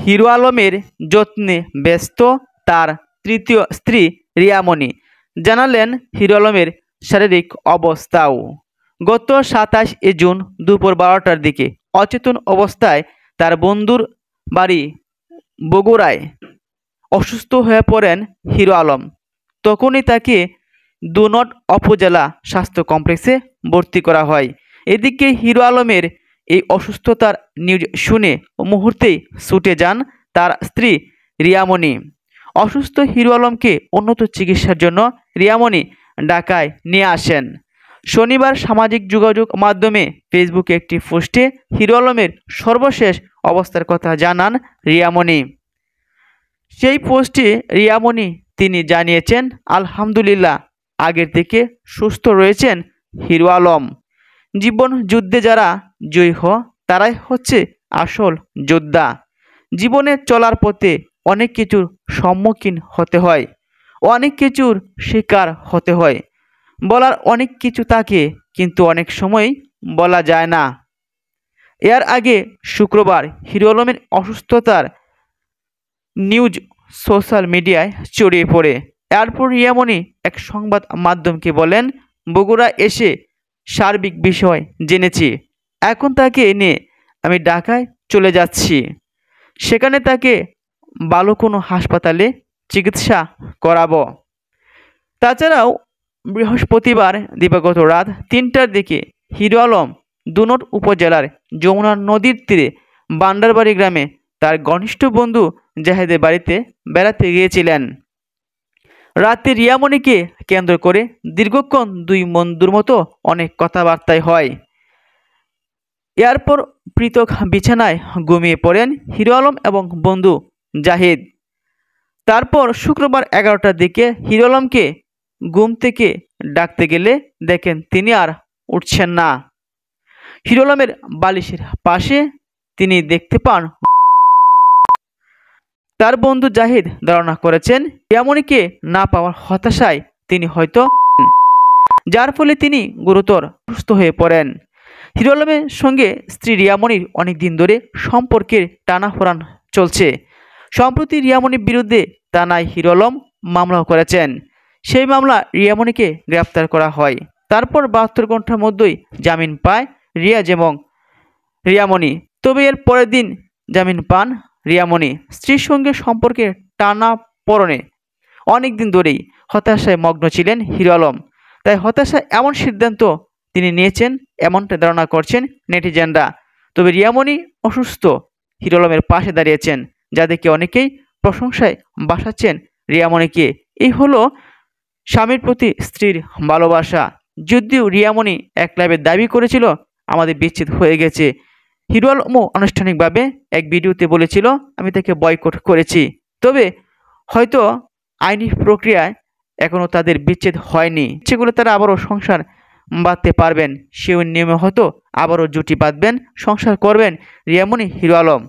Hero আলমের যত্নে ব্যস্ত তার তৃতীয় স্ত্রী রিয়ামণি। জানালেন হিরো আলমের শারীরিক অবস্থাও। গত 27 জুন দুপুর 12টার দিকে অচেতন অবস্থায় তার বন্ধুর বাড়ি বগুড়ায় অসুস্থ হয়ে পড়েন হিরো আলম। তখনই তাকে 2 নট উপজেলা স্বাস্থ্য কমপ্লেক্সে ভর্তি করা হয়। এদিকে হিরো আলমের এই অসুস্থতার নিউজ শুনে মুহূর্তেই ছুটে যান তার স্ত্রী রিয়ামণি। অসুস্থ হিরো আলমকে উন্নত চিকিৎসার জন্য রিয়ামণি ঢাকায় নিয়ে আসেন। শনিবার সামাজিক যোগাযোগ মাধ্যমে ফেসবুকে একটি পোস্টে হিরো আলমের সর্বশেষ অবস্থার কথা জানান রিয়ামণি। সেই পোস্টে রিয়ামণি তিনি জানিয়েছেন, আলহামদুলিল্লাহ, আগের থেকে সুস্থ রয়েছেন হিরো আলম। জীবন যুদ্ধে যারা জয়ী হয় তারাই হচ্ছে আসল যোদ্ধা। জীবনে চলার পথে অনেক কিছুর সম্মুখীন হতে হয়, অনেক কিছুর শিকার হতে হয়। বলার অনেক কিছু থাকে, কিন্তু অনেক সময় বলা যায় না। এর আগে শুক্রবার হিরো আলমের অসুস্থতার নিউজ সোশ্যাল মিডিয়ায় ছড়িয়ে পড়ে। এরপর রিয়ামণি এক সংবাদ মাধ্যমকে বলেন, বগুড়া এসে সার্বিক বিষয় জেনেছি, এখন তাকে এনে আমি ঢাকায় চলে যাচ্ছি। সেখানে তাকে ভালো কোনো হাসপাতালে চিকিৎসা করাবো। তাছাড়াও বৃহস্পতিবার দিবাগত রাত 3টার দিকে হিরো আলম 2 নট উপজেলার যমুনা নদীর তীরে বান্ডারবাড়ি গ্রামে তার ঘনিষ্ঠ বন্ধু জাহেদের বাড়িতে বেড়াতে গিয়েছিলেন। রাতে রিয়ামণিকে কেন্দ্র করে দীর্ঘক্ষণ দুই বন্ধুর মতো অনেক কথাবার্তাই হয়। এরপর পৃথক বিছানায় ঘুমিয়ে পড়েন হিরো আলম এবং বন্ধু জাহিদ। তারপর শুক্রবার 11টার দিকে হিরো আলমকে ঘুম থেকে ডাকতে গেলে দেখেন তিনি আর উঠছেন না। হিরো আলমের বালিশের পাশে তিনি দেখতে পান তার বন্ধু জাহিদ ধারণা করেছেন রিয়ামণিকে না পাওয়ার হতাশায় তিনি হয়তো, যার ফলে তিনি গুরুতর অসুস্থ হয়ে পড়েন। হিরো আলমের সঙ্গে স্ত্রী রিয়ামণির অনেকদিন ধরে সম্পর্কের টানাপোড়েন চলছে। সম্প্রতি রিয়ামণির বিরুদ্ধে থানায় হিরো আলম মামলাও করেছেন। সেই মামলা রিয়ামণিকে গ্রেপ্তার করা হয়। তারপর 72 ঘন্টার মধ্যেই জামিন পায় রিয়াজ এবং রিয়ামণি। তবে এর পরের দিন জামিন পান রিয়ামণি। স্ত্রীর সঙ্গে সম্পর্কে টানাপোড়েনে অনেকদিন ধরেই হতাশায় মগ্ন ছিলেন হিরো আলম। তাই হতাশায় এমন সিদ্ধান্ত তিনি নিয়েছেন, এমনটা ধারণা করছেন নেটিজেনরা। তবে রিয়ামণি অসুস্থ হিরো আলমের পাশে দাঁড়িয়েছেন, যা দেখে অনেকেই প্রশংসায় ভাসাচ্ছেন রিয়ামণিকে। এই হলো স্বামীর প্রতি স্ত্রীর ভালোবাসা। যদিও রিয়ামণি এক লাইভে দাবি করেছিল আমাদের বিচ্ছেদ হয়ে গেছে, হিরো আলমও আনুষ্ঠানিকভাবে এক ভিডিওতে বলেছিল আমি তাকে বয়কট করেছি। তবে হয়তো আইনি প্রক্রিয়ায় এখনও তাদের বিচ্ছেদ হয়নি। সেগুলো তারা আবারও সংসার বাঁধতে পারবেন, সেই নিয়মে হয়তো আবারও জুটি বাঁধবেন, সংসার করবেন রিয়ামণি হিরো আলম।